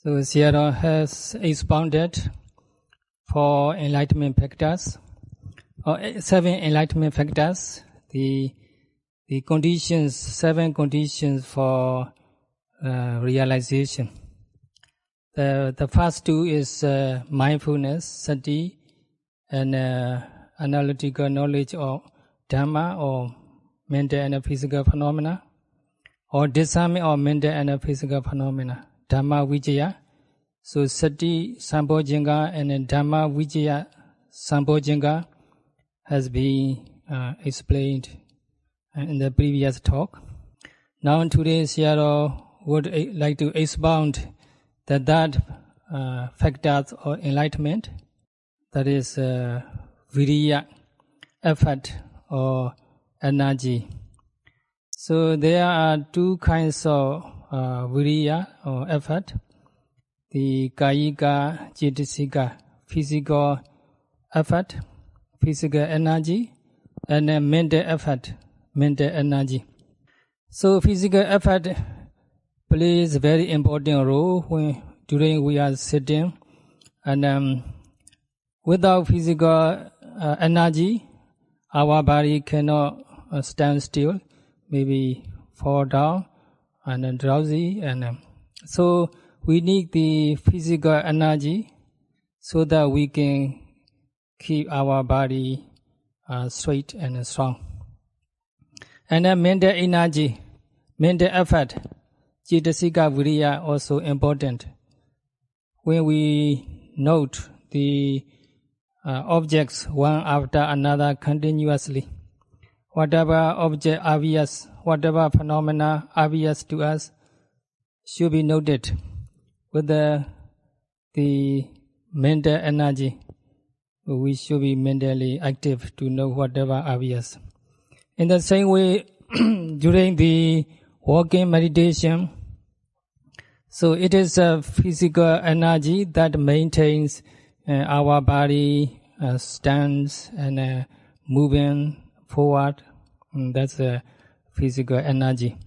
So Sayadaw has expounded 4 enlightenment factors, or 7 enlightenment factors, the conditions, 7 conditions for realization. The first 2 is mindfulness, sati, and analytical knowledge of Dhamma or mental and physical phenomena, or discernment of mental and physical phenomena, Dhamma Vijaya. So sati sambojjhanga and Dhamma Vijaya sambojjhanga has been explained in the previous talk. Now today Sayadaw would like to expound the third factors of enlightenment, that is Viriya, effort or energy. So there are 2 kinds of Viriya or effort, the Kayika, Cetasika, physical effort, physical energy, and mental effort, mental energy. So physical effort plays a very important role during we are sitting, and without physical energy, our body cannot stand still, maybe fall down and drowsy, and so we need the physical energy so that we can keep our body straight and strong. And then mental energy, mental effort, Cetasika Viriya also important. When we note the objects one after another continuously, whatever object obvious, whatever phenomena obvious to us should be noted with the mental energy. We should be mentally active to know whatever obvious. In the same way, during the walking meditation, so it is a physical energy that maintains our body stands and moving forward. That's a physical energy,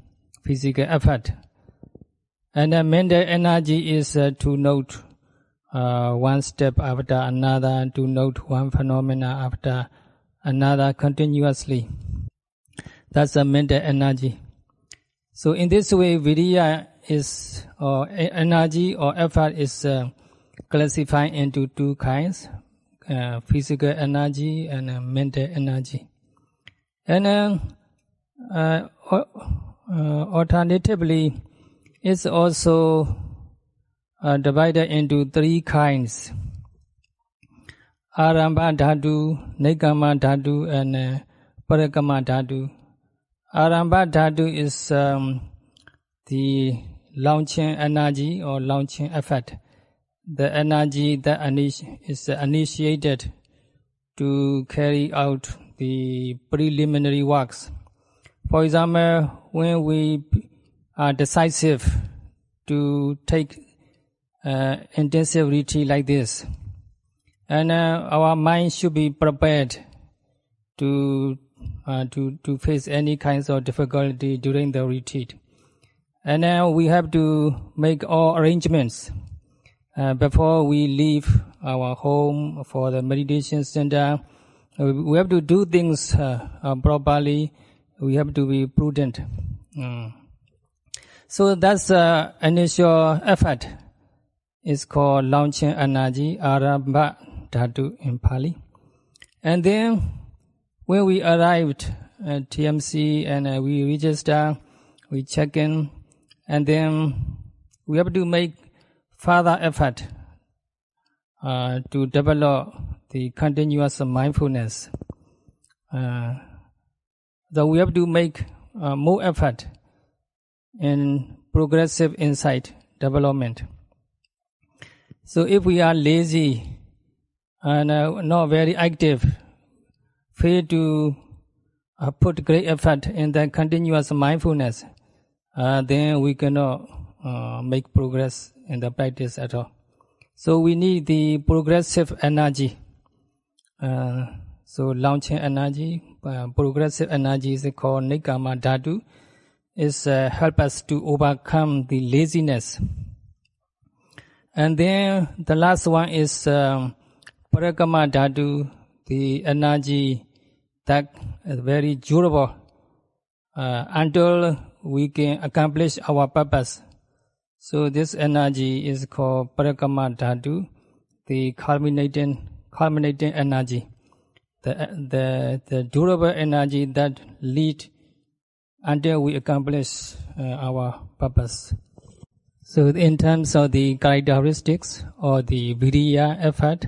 physical effort. And the mental energy is to note one step after another, to note one phenomena after another continuously. That's a mental energy. So in this way, Viriya is, or energy or effort is classified into 2 kinds, physical energy and mental energy. And alternatively, it's also divided into 3 kinds: Arambha Dhatu, Nekama Dhatu, and Parakama Dhatu. Arambha Dhatu is the launching energy or launching effort, the energy that is initiated to carry out the preliminary works. For example, when we are decisive to take intensive retreat like this, and our mind should be prepared to face any kinds of difficulty during the retreat. And now we have to make all arrangements before we leave our home for the meditation center. We have to do things properly. We have to be prudent. So that's initial effort. It's called launching energy, Arambha Dhatu in Pali. And then when we arrived at TMC and we register, we check in, and then we have to make further effort to develop the continuous mindfulness. So we have to make more effort in progressive insight development. So if we are lazy and not very active, fail to put great effort in the continuous mindfulness, then we cannot make progress in the practice at all. So we need the progressive energy. So launching energy, progressive energy is called Nekama Dhatu, is help us to overcome the laziness. And then the last one is Parakama Dhatu, the energy that is very durable until we can accomplish our purpose. So this energy is called Parakama Dhatu, the culminating energy, the durable energy that lead until we accomplish our purpose. So in terms of the characteristics or the Viriya effort,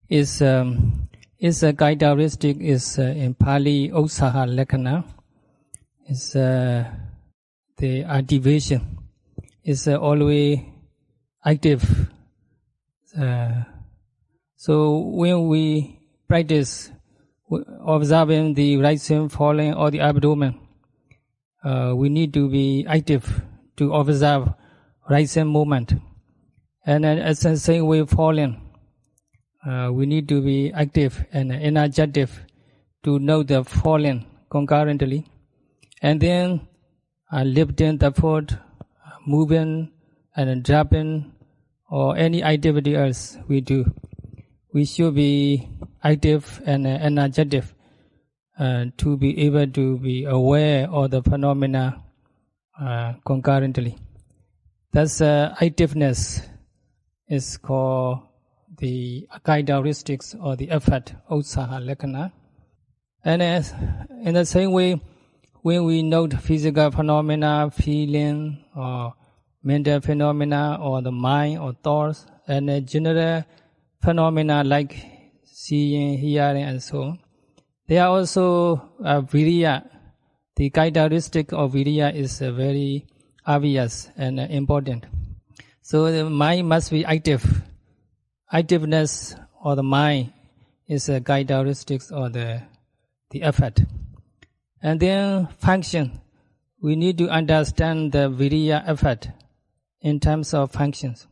its a characteristic is in Pali Utsaha Lakkhana, is the activation, is always active. So when we practice observing the rising, falling, or the abdomen, we need to be active to observe rising movement. And then at the same way falling, we need to be active and energetic to know the falling concurrently. And then lifting the foot, moving and dropping, or any activity else we do, we should be active and energetic to be able to be aware of the phenomena concurrently. Thus, activeness is called the characteristics or the effort, Utsaha Lakkhana. And in the same way, when we note physical phenomena, feeling, or mental phenomena, or the mind or thoughts, and general phenomena like seeing, hearing, and so on, they are also Viriya. The characteristic of Viriya is very obvious and important. So the mind must be active. Activeness or the mind is a characteristic of the effort. And then function. We need to understand the Viriya effort in terms of functions.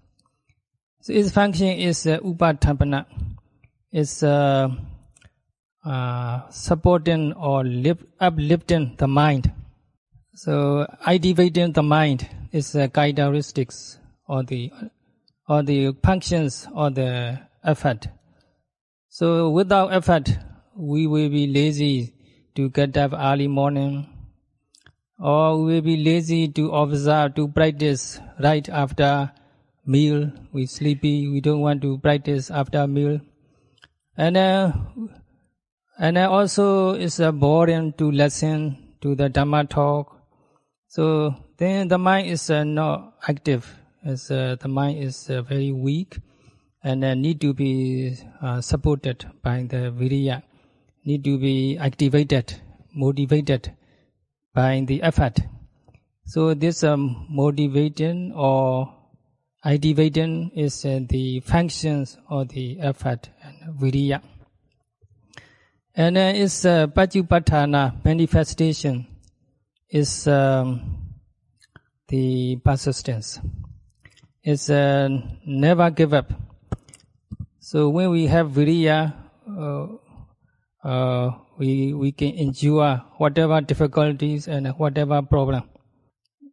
So its function is Upatthapana. It's supporting or uplifting the mind. So activating the mind is the characteristics or the functions or the effort. So without effort, we will be lazy to get up early morning, or we will be lazy to observe, to practice right after meal. We sleepy, we don't want to practice after meal. And also it's boring to listen to the Dhamma talk. So then the mind is not active. The mind is very weak and need to be supported by the Viriya, need to be activated, motivated by the effort. So this motivating or activating is the functions of the effort and Viriya. And its Pachupatthana manifestation is the persistence. It's never give up. So when we have Viriya, we can endure whatever difficulties and whatever problem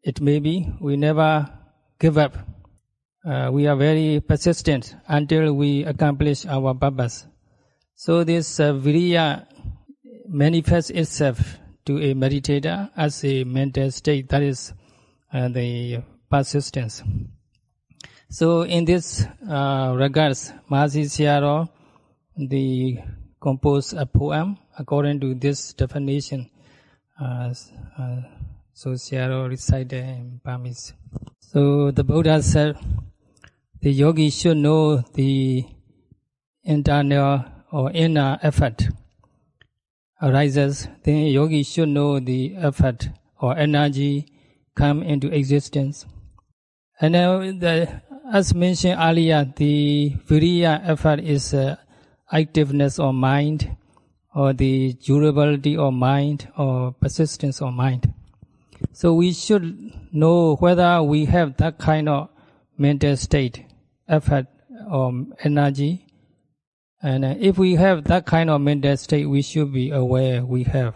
it may be. We never give up. We are very persistent until we accomplish our purpose. So this Viriya manifests itself to a meditator as a mental state, that is the persistence. So in this regards, Mahasi Sayadaw composed a poem according to this definition. So Sayadaw recited in Burmese. So the Buddha said, the yogi should know the internal or inner effort arises. Then yogi should know the effort or energy come into existence. And as mentioned earlier, the Viriya effort is activeness of mind, or the durability of mind, or persistence of mind. So we should know whether we have that kind of mental state, effort, or energy. And if we have that kind of mental state, we should be aware we have.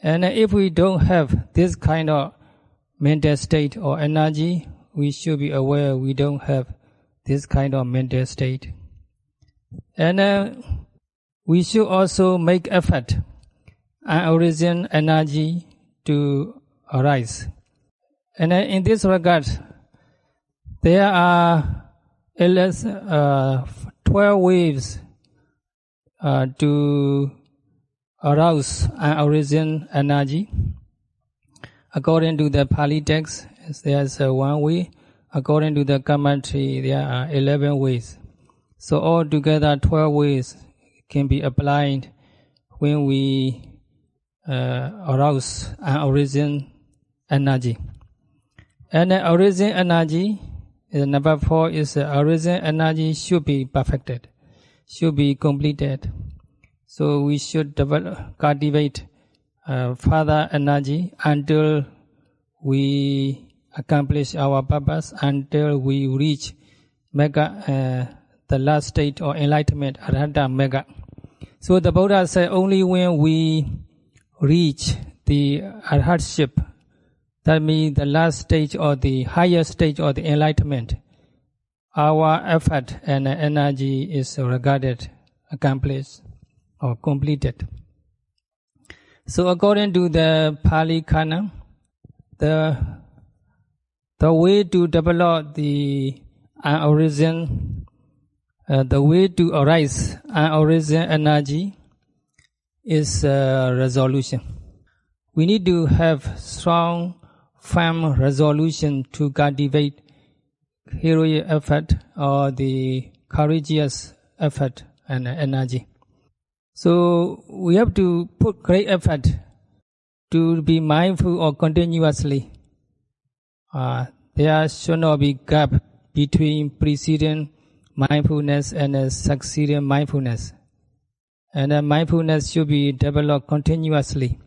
And if we don't have this kind of mental state or energy, we should be aware we don't have this kind of mental state. And we should also make effort and origin energy to arise. And in this regard, there are 12 ways to arouse and origin energy. According to the Pali text, there's one way. According to the commentary, there are 11 ways. So altogether, 12 ways can be applied when we arouse and origin energy. And the origin energy, number 4 is origin energy should be perfected, should be completed. So we should cultivate further energy until we accomplish our purpose, until we reach mega, the last state or enlightenment, arhata mega. So the Buddha said only when we reach the arhatship, that means the last stage or the higher stage or the enlightenment, our effort and energy is regarded accomplished or completed. So according to the Pali Canon, the way to develop the origin, the way to arise origin energy is resolution. We need to have strong, firm resolution to cultivate heroic effort or the courageous effort and energy. So we have to put great effort to be mindful or continuously. There should not be gap between preceding mindfulness and succeeding mindfulness. And mindfulness should be developed continuously.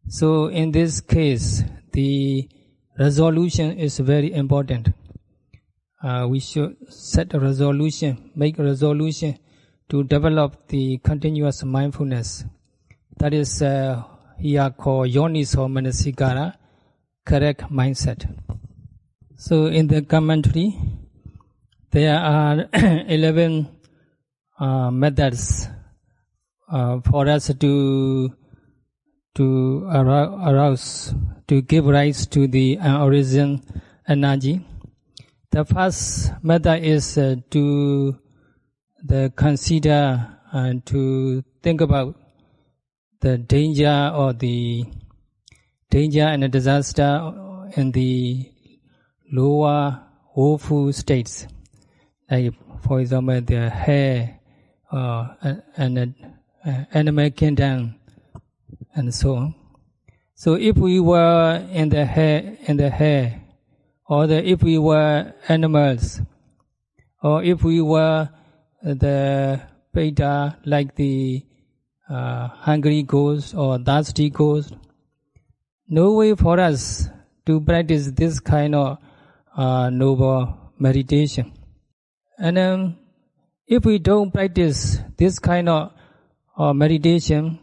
So in this case, the resolution is very important. We should set a resolution, make a resolution to develop the continuous mindfulness. That is here called Yoniso Manasikara, correct mindset. So in the commentary, there are 11 methods for us to arouse, to give rise to the origin energy. The first method is to consider and to think about the danger or the danger and the disaster in the lower woeful states, like for example the hair and the animal kingdom and so on. So if we were in the hair, or if we were animals, or if we were the beta like the hungry ghost or thirsty ghost, no way for us to practice this kind of noble meditation. And if we don't practice this kind of meditation,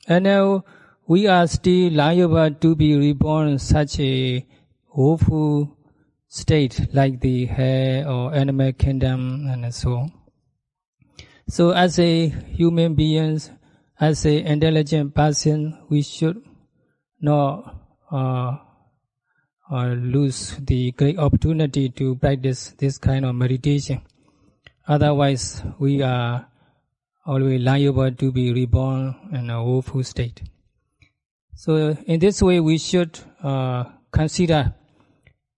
and we are still liable to be reborn in such a woeful state like the hair or animal kingdom and so on. So as a human beings, as an intelligent person, we should not lose the great opportunity to practice this kind of meditation. Otherwise, we are always liable to be reborn in a woeful state. So in this way, we should consider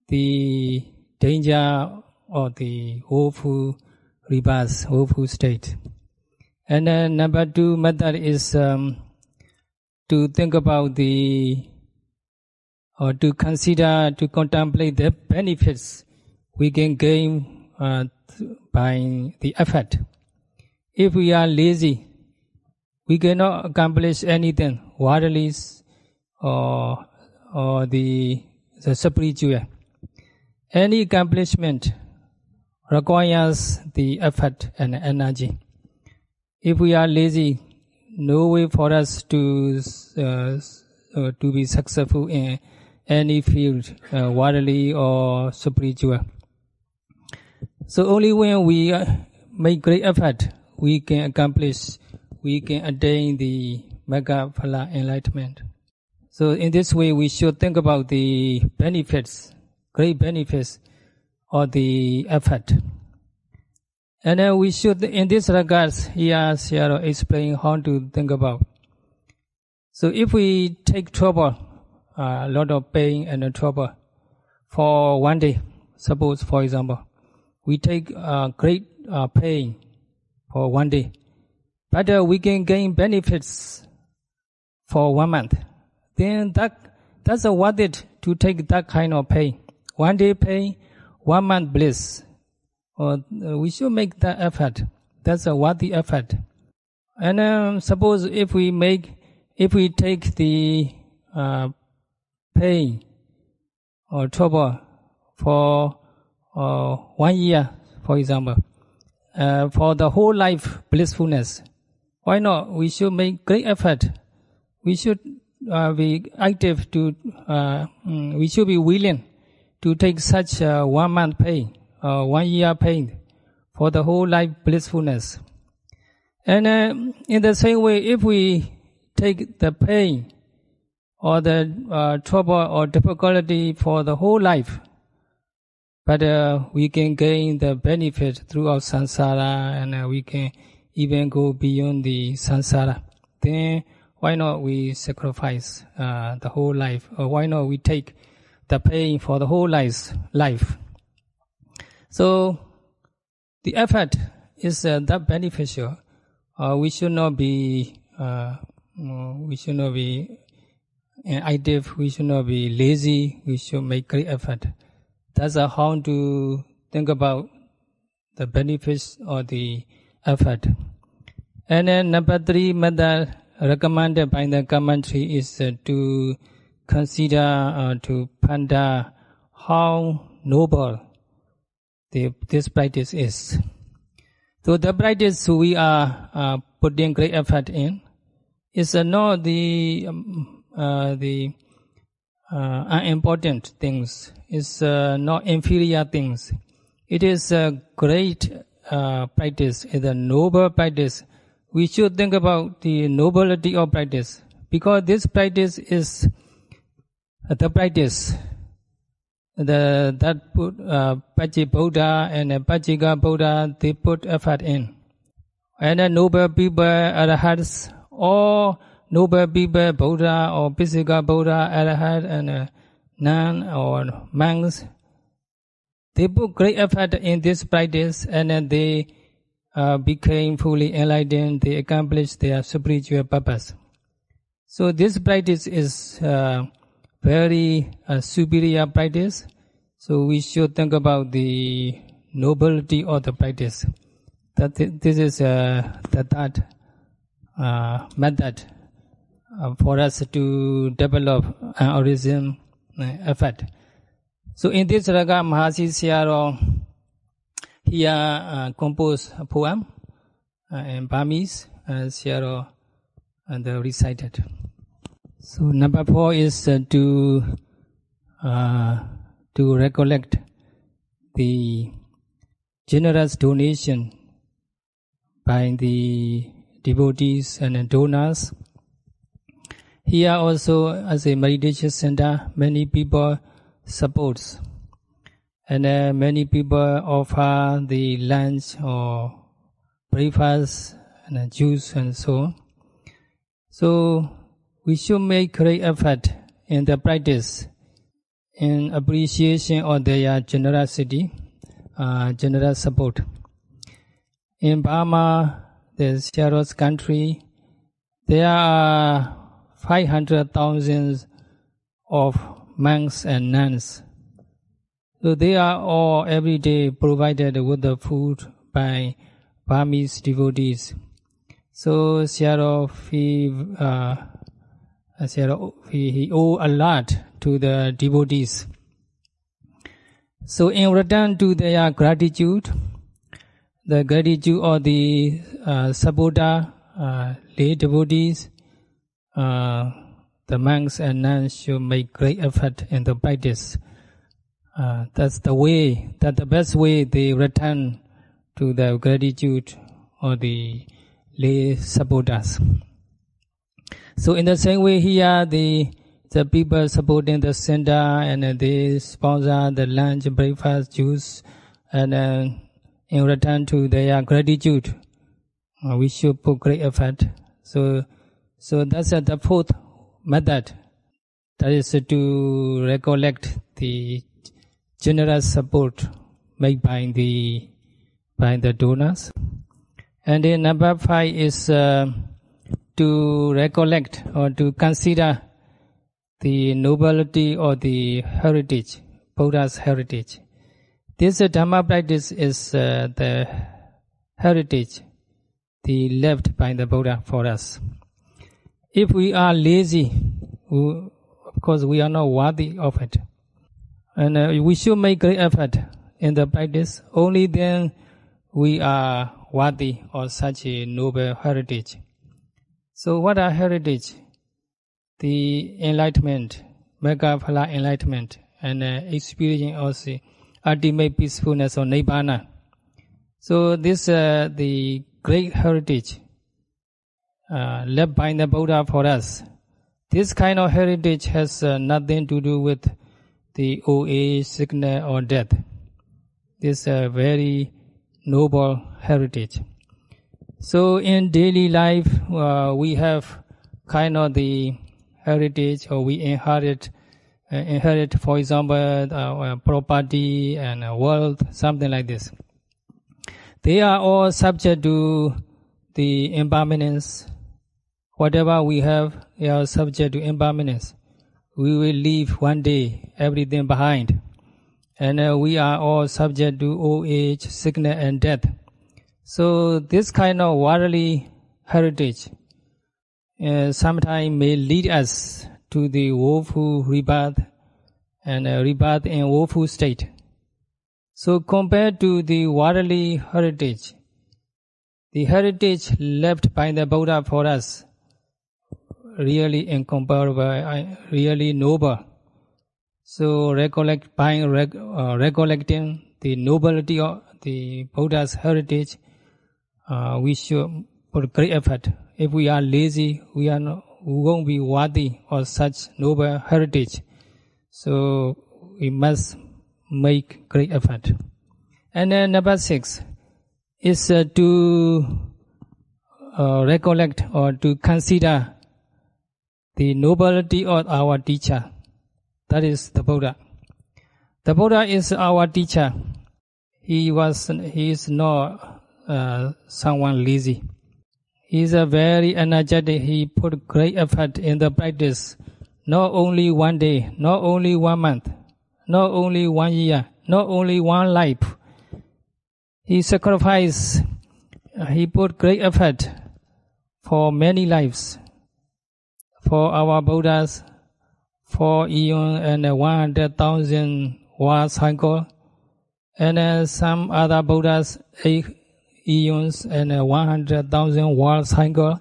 the danger or the woeful rebirth, woeful state. And then number 2 method is to think about to consider, to contemplate the benefits we can gain by the effort. If we are lazy, we cannot accomplish anything, worldly or the spiritual. Any accomplishment requires the effort and energy. If we are lazy, no way for us to be successful in any field, worldly or spiritual. So only when we make great effort, we can attain the Magga Phala enlightenment. So in this way, we should think about the benefits, great benefits of the effort. And then we should, in this regards, here Sayadaw explain how to think about. So if we take trouble, a lot of pain and trouble for one day, suppose for example, we take great pain for one day, but we can gain benefits for 1 month. Then that's worth it to take that kind of pain. 1 day pain, 1 month bliss. Or we should make that effort. That's a worthy effort. And suppose if we take the pain or trouble for 1 year, for example, for the whole life blissfulness, why not? We should make great effort. We should be active to. We should be willing to take such 1 month pain, 1 year pain, for the whole life blissfulness. And in the same way, if we take the pain or the trouble or difficulty for the whole life, but we can gain the benefit throughout samsara, and we can even go beyond the samsara. Then why not we sacrifice the whole life? Or why not we take the pain for the whole life? So the effort is that beneficial. We should not be inactive. We should not be lazy. We should make great effort. That's how to think about the benefits of the effort. And then number 3 method recommended by the commentary is to consider, to ponder how noble this practice is. So the practice we are putting great effort in is not the unimportant things. It's not inferior things. It is a great practice. It's a noble practice. We should think about the nobility of practice, because this practice is the practice that put Pajji Buddha and Pajjika Buddha, they put effort in. And the noble people, arahats, or noble people, Buddha or Pajjika Buddha, arahat, and nun or monks, they put great effort in this practice, and then they became fully enlightened. They accomplished their spiritual purpose. So this practice is very superior practice. So we should think about the nobility of the practice. That this is the third method for us to develop an origin effort. So in this regard, Mahasi Sayadaw here composed a poem in Burmese, Sayadaw recited. So number 4 is to recollect the generous donation by the devotees and donors. Here also, as a meditation center, many people supports, and many people offer the lunch or breakfast and juice and so on. So we should make great effort in the practice in appreciation of their generosity, generous support. In Burma, the Sayadaw's country, there are 500,000 of monks and nuns. So they are all every day provided with the food by Burmese devotees. So Sayadaw, he owed a lot to the devotees. So in return to their gratitude, the gratitude of the supporter, lay devotees, the monks and nuns should make great effort in the practice. That's the way, that the best way they return to the gratitude or the lay supporters. So in the same way here, the people supporting the center and they sponsor the lunch, breakfast, juice, and in return to their gratitude, we should put great effort. So that's the fourth method. That is to recollect the generous support made by the donors. And then number 5 is to recollect or to consider the nobility or the heritage, Buddha's heritage. This Dhamma practice is the heritage, the left by the Buddha for us. If we are lazy, of course we are not worthy of it. And we should make great effort in the practice. Only then we are worthy of such a noble heritage. So what are heritage? The enlightenment, Magga-phala enlightenment, and experiencing also ultimate peacefulness or Nibbana. So this the great heritage left by the Buddha for us. This kind of heritage has nothing to do with the old age, sickness, or death. This is a very noble heritage. So in daily life, we have kind of the heritage, or we inherit, for example, property and wealth, something like this. They are all subject to the impermanence. Whatever we have, they are subject to impermanence. We will leave one day everything behind. And we are all subject to old age, sickness, and death. So this kind of worldly heritage sometimes may lead us to the woeful rebirth and rebirth in woeful state. So compared to the worldly heritage, the heritage left by the Buddha for us, really incomparable, really noble. So recollecting the nobility of the Buddha's heritage, we should put great effort. If we are lazy, we won't be worthy of such noble heritage. So we must make great effort. And then number 6 is to recollect or to consider the nobility of our teacher. That is the Buddha. The Buddha is our teacher. He is not someone lazy. He is a very energetic. He put great effort in the practice. Not only one day, not only 1 month, not only 1 year, not only one life. He sacrificed. He put great effort for many lives. For our Buddhas, 4 eons and 100,000 world cycle, and some other Buddhas 8 eons and 100,000 world cycle,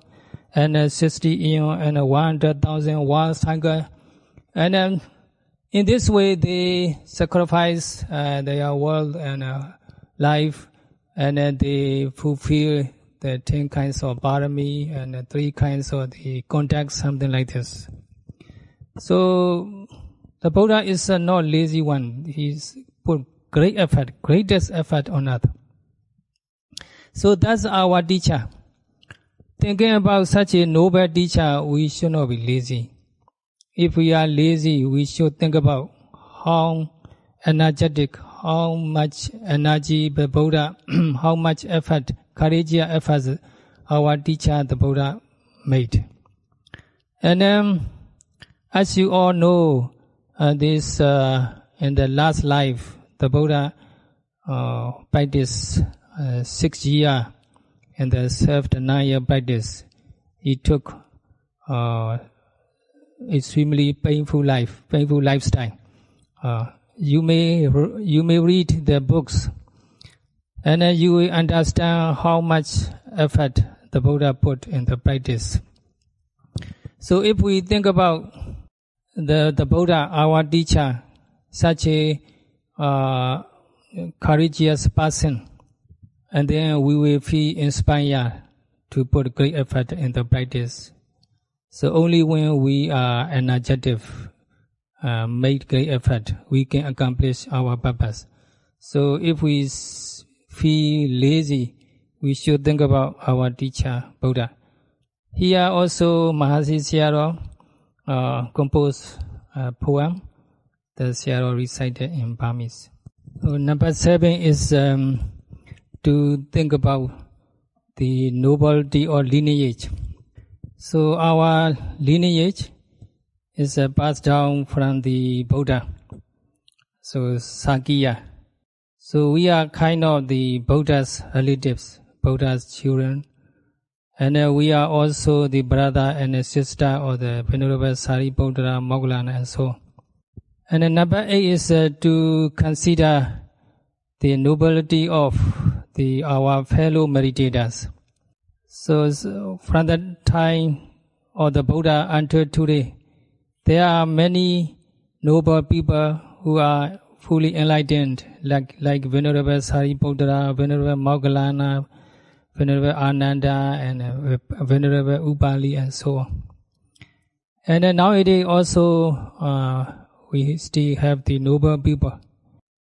and 60 eons and 100,000 world cycle, and in this way they sacrifice their world and life, and they fulfill the 10 kinds of parami and 3 kinds of the contacts, something like this. So the Buddha is not lazy one. He's put great effort, greatest effort on earth. So that's our teacher. Thinking about such a noble teacher, we should not be lazy. If we are lazy, we should think about how energetic, how much energy the Buddha, how much effort, courageous efforts our teacher, the Buddha, made. And as you all know, this in the last life, the Buddha practiced 6 years in the self-denial practice. He took extremely painful lifestyle. You may read the books, and you will understand how much effort the Buddha put in the practice. So if we think about the Buddha, our teacher, such a courageous person, and then we will feel inspired to put great effort in the practice. So only when we are energetic, make great effort, we can accomplish our purpose. So if we feel lazy, we should think about our teacher, Buddha. Here also Mahasi Sayadaw composed a poem that Sayadaw recited in Burmese. So number 7 is to think about the nobility or lineage. So our lineage is passed down from the Buddha, so Sakya. So we are kind of the Buddha's relatives, Buddha's children, and we are also the brother and the sister of the Venerable Sariputta, Moggallana, and so on. And then number 8 is to consider the nobility of our fellow meditators. So from the time of the Buddha until today, there are many noble people who are fully enlightened, like Venerable Sariputta, Venerable Moggallana, Venerable Ananda, and Venerable Upali, and so on. And then nowadays also we still have the noble people.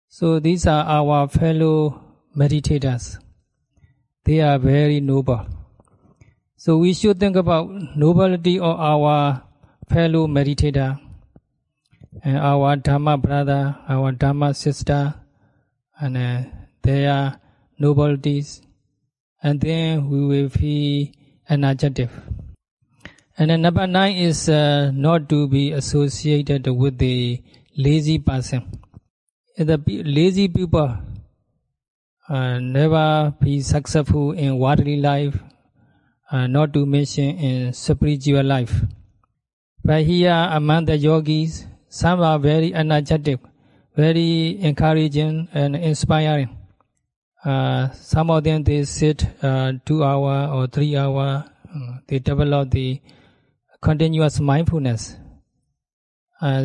So these are our fellow meditators. They are very noble. So we should think about nobility of our fellow meditator, and our Dhamma brother, our Dhamma sister, and their nobilities, and then we will feel energetic. And then number 9 is not to be associated with the lazy person. The lazy people never be successful in worldly life, not to mention in spiritual life. But here among the yogis, some are very energetic, very encouraging and inspiring. Some of them, they sit 2 hours or 3 hours. They develop the continuous mindfulness.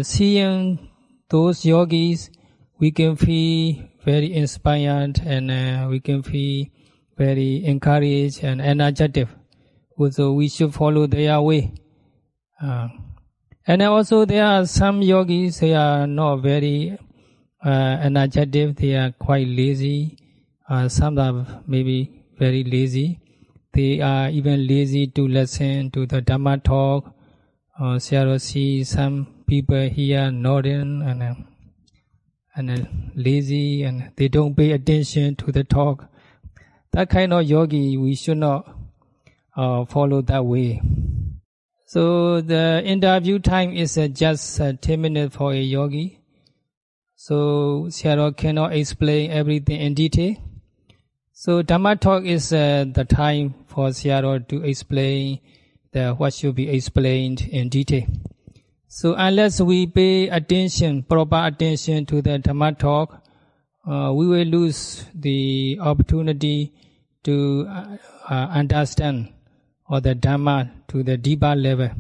Seeing those yogis, we can feel very inspired, and we can feel very encouraged and energetic. So we should follow their way. And also there are some yogis, they are not very energetic, they are quite lazy. Some are maybe very lazy. They are even lazy to listen to the Dhamma talk. Sayadaw see some people here nodding and lazy, and they don't pay attention to the talk. That kind of yogi, we should not follow that way. So the interview time is just 10 minutes for a yogi. So Sayadaw cannot explain everything in detail. So Dhamma talk is the time for Sayadaw to explain what should be explained in detail. So unless we pay attention, proper attention to the Dhamma talk, we will lose the opportunity to understand or the Dhamma to the deeper level.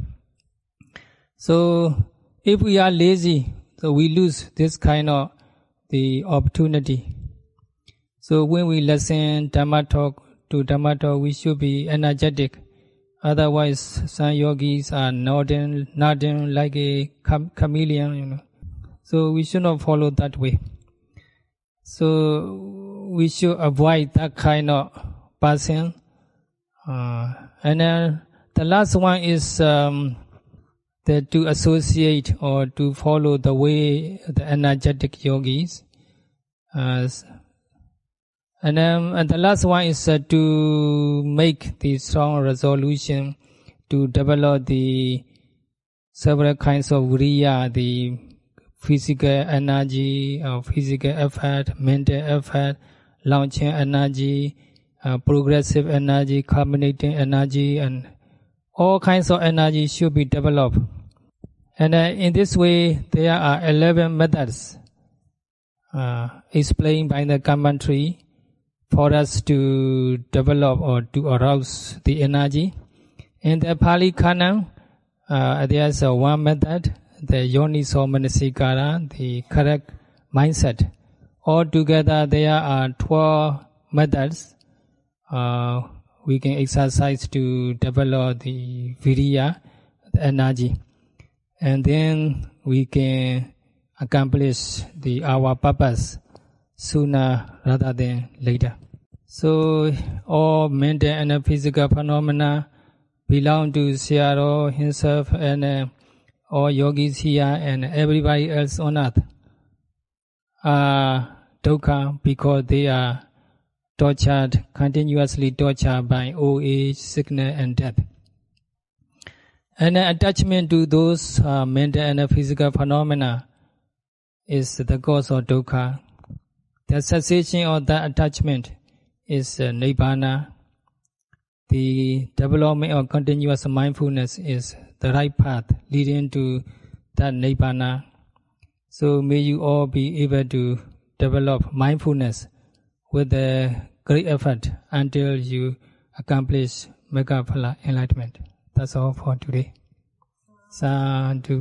So if we are lazy, so we lose this kind of the opportunity. So when we listen Dhamma talk, we should be energetic. Otherwise, some yogis are nodding like a chameleon, So we should not follow that way. So we should avoid that kind of person. And then the last one is that to associate or to follow the way the energetic yogis. And the last one is to make the strong resolution to develop the several kinds of Viriya, the physical energy, physical effort, mental effort, launching energy, progressive energy, culminating energy, and all kinds of energy should be developed. And in this way, there are 11 methods explained by the commentary for us to develop or to arouse the energy. In the Pali Canon, There's one method, the Yoniso Manasikara, the correct mindset. Altogether, there are 12 methods we can exercise to develop the Viriya, the energy. And then we can accomplish our purpose sooner rather than later. So all mental and physical phenomena belong to Sayadaw himself and all yogis here and everybody else on earth are dukkha because they are tortured, continuously tortured by old age, sickness and death. And attachment to those mental and physical phenomena is the cause of dukkha. The cessation of that attachment is nibbana. The development of continuous mindfulness is the right path leading to that nibbana. So may you all be able to develop mindfulness with a great effort until you accomplish Megaphala enlightenment. That's all for today. Sadhu.